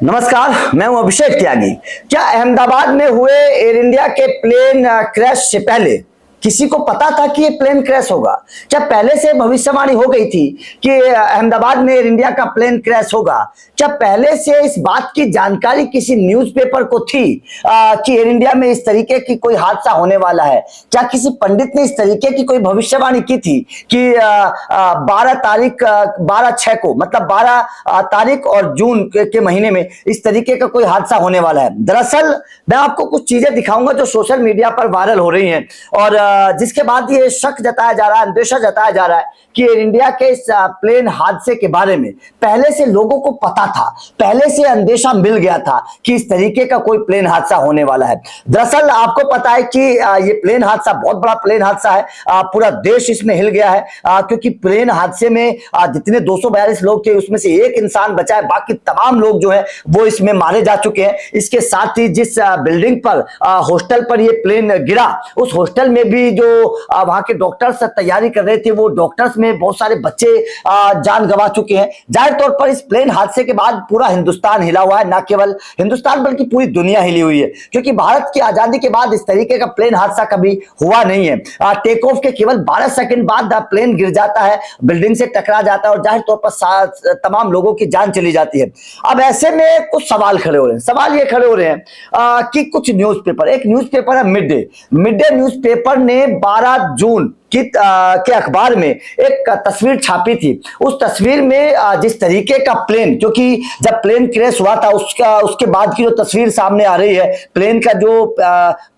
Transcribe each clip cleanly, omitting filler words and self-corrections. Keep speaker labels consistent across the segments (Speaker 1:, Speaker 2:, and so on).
Speaker 1: नमस्कार, मैं हूं अभिषेक त्यागी। क्या अहमदाबाद में हुए एयर इंडिया के प्लेन क्रैश से पहले किसी को पता था कि ये प्लेन क्रैश होगा? क्या पहले से भविष्यवाणी हो गई थी कि अहमदाबाद में एयर इंडिया का प्लेन क्रैश होगा? क्या पहले से इस बात की जानकारी किसी न्यूज़पेपर को थी कि एयर इंडिया में इस तरीके की कोई हादसा होने वाला है? क्या किसी पंडित ने इस तरीके की कोई भविष्यवाणी की थी कि 12/6 को, मतलब 12 तारीख और जून के महीने में इस तरीके का कोई हादसा होने वाला है? दरअसल मैं आपको कुछ चीजें दिखाऊंगा जो सोशल मीडिया पर वायरल हो रही हैं और जिसके बाद ये शक जताया जा रहा है, अंदेशा जताया जा रहा है कि एयर इंडिया के इस प्लेन हादसे के बारे में पहले से लोगों को पता था, पहले से अंदेशा मिल गया था कि इस तरीके का कोई प्लेन हादसा होने वाला है। दरअसल आपको पता है कि ये प्लेन हादसा बहुत बड़ा प्लेन हादसा है, पूरा देश इसमें हिल गया है क्योंकि प्लेन हादसे में जितने 242 लोग थे उसमें से एक इंसान बचा है, बाकी तमाम लोग जो है वो इसमें मारे जा चुके हैं। इसके साथ ही जिस बिल्डिंग पर हॉस्टल पर ये प्लेन गिरा, उस हॉस्टल में भी जो वहां के डॉक्टर्स तैयारी कर रहे थे, वो डॉक्टर्स में बहुत सारे बच्चे जान गंवा चुके हैं। जाहिर तौर पर इस प्लेन हादसे के बाद पूरा हिंदुस्तान हिला हुआ है, ना केवल हिंदुस्तान बल्कि पूरी दुनिया हिली हुई है, क्योंकि भारत की आजादी के बाद इस तरीके का प्लेन हादसा कभी हुआ नहीं है। टेक ऑफ के केवल 12 सेकंड बाद प्लेन गिर जाता है, बिल्डिंग से टकरा जाता है और जाहिर तौर पर तमाम लोगों की जान चली जाती है। अब ऐसे में कुछ सवाल खड़े हो रहे हैं। सवाल ये खड़े हो रहे हैं कि कुछ न्यूज़पेपर, एक न्यूज़पेपर है मिड डे न्यूज़पेपर ने 12 जून के अखबार में एक तस्वीर छापी थी। उस तस्वीर में जिस तरीके का प्लेन, क्योंकि जब प्लेन क्रैश हुआ था उसके बाद की जो तस्वीर सामने आ रही है, प्लेन का जो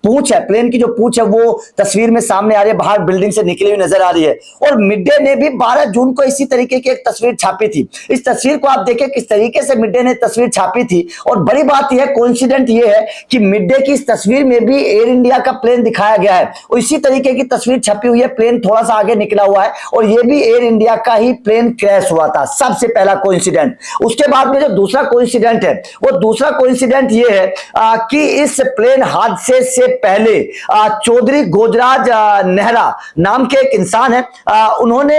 Speaker 1: पूंछ है, प्लेन की जो पूंछ है वो तस्वीर में सामने आ रही है, बाहर बिल्डिंग से निकली हुई नजर आ रही है। और मिड डे ने भी 12 जून को इसी तरीके की एक तस्वीर छापी थी। इस तस्वीर को आप देखें किस तरीके से मिड डे ने तस्वीर छापी थी। और बड़ी बात यह है, कोइंसिडेंट ये है कि मिड डे की इस तस्वीर में भी एयर इंडिया का प्लेन दिखाया गया है और इसी तरीके की तस्वीर छपी हुई है। प्लेन थोड़ा सा आगे निकला हुआ है और ये भी एयर इंडिया का ही प्लेन क्रैश हुआ था, सबसे पहला कोइंसिडेंट। उसके बाद में जो दूसरा कोइंसिडेंट है, वो दूसरा कोइंसिडेंट ये है कि इस प्लेन हादसे से पहले चौधरी गोजराज नेहरा नाम के एक इंसान है, उन्होंने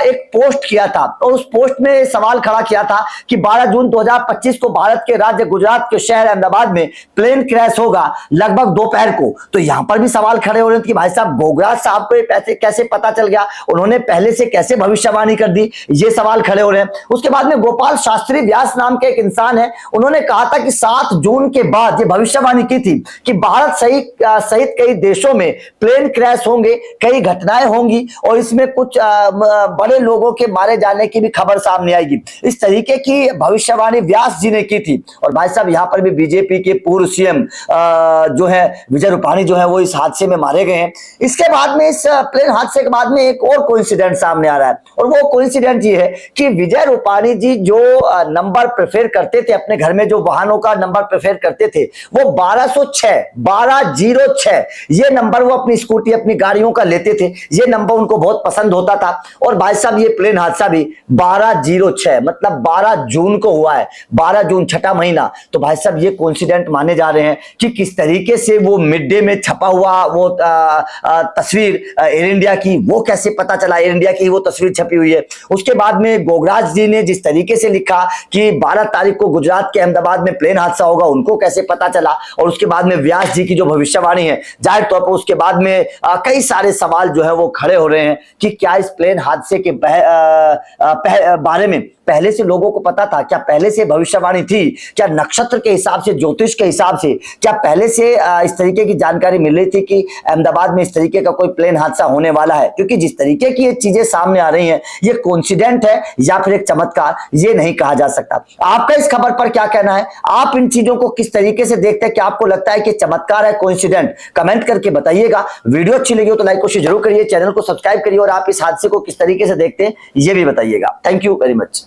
Speaker 1: एक पोस्ट किया था और उस पोस्ट में सवाल खड़ा किया था कि 12 जून 2025 को भारत के राज्य गुजरात के शहर अहमदाबाद में प्लेन क्रैश होगा लगभग दोपहर को। तो यहां पर भी सवाल खड़े हो रहे हैं कि भाई साहब, गोगराज साहब को पैसे कैसे पता चल गया, उन्होंने पहले से कैसे भविष्यवाणी कर दी, ये सवाल खड़े हो रहे हैं। उसके बाद में गोपाल शास्त्री व्यास नाम के एक इंसान है, उन्होंने कहा था कि 7 जून के बाद ये भविष्यवाणी की थी कि भारत सहित कई देशों में प्लेन क्रैश होंगे, कई घटनाएं होंगी और इसमें कुछ बड़े लोगों के मारे जाने की भी खबर सामने आएगी। इस तरीके की भविष्यवाणी व्यास जी ने की थी। और भाई साहब, यहां पर भी बीजेपी के पूर्व सीएम जो है विजय रूपाणी जो है वो इस हादसे में मारे गए हैं। इसके बाद में इस प्लेन हादसे के बाद में एक और कोइंसिडेंट सामने आ रहा है और वो कोइंसिडेंट ये है कि विजय रूपाणी जी जो नंबर प्रेफर करते थे अपने घर में, जो वाहनों का नंबर प्रेफर करते थे, वो 1206 ये नंबर वो अपनी स्कूटी, अपनी गाड़ियों का लेते थे। ये नंबर उनको बहुत पसंद होता था। और भाई साहब, ये प्लेन हादसा भी 1206 मतलब 12 जून को हुआ है, 12 जून, छठा महीना। तो भाई साहब, ये कोइंसिडेंट माने जा रहे हैं कि किस तरीके से वो मिड डे में छपा हुआ वो तस्वीर एयर इंडिया की, वो कैसे पता चला एयर इंडिया की वो तस्वीर छपी हुई है। उसके बाद में गोगराज जी ने जिस तरीके से लिखा कि 12 तारीख को गुजरात के अहमदाबाद में प्लेन हादसा होगा, उनको कैसे पता चला। और उसके बाद में व्यास जी की जो भविष्यवाणी है, जाहिर तौर पर उसके बाद में कई सारे सवाल जो है वो खड़े हो रहे हैं कि क्या इस प्लेन हादसे के बारे में पहले से लोगों को पता था? क्या पहले से भविष्यवाणी थी? क्या नक्षत्र के हिसाब से, ज्योतिष के हिसाब से क्या पहले से इस तरीके की जानकारी मिल रही थी कि अहमदाबाद में इस तरीके का कोई प्लेन हादसा होने वाला है? क्योंकि जिस तरीके की ये चीजें सामने आ रही हैं, ये कोइंसिडेंट है या फिर एक चमत्कार, ये नहीं कहा जा सकता। आपका इस खबर पर क्या कहना है? आप इन चीजों को किस तरीके से देखते हैं? क्या आपको लगता है कि चमत्कार है, कोइंसिडेंट? कमेंट करके बताइएगा। वीडियो अच्छी लगी हो तो लाइक जरूर करिए, चैनल को सब्सक्राइब करिए और आप इस हादसे को किस तरीके से देखते हैं ये भी बताइएगा। Thank you very much.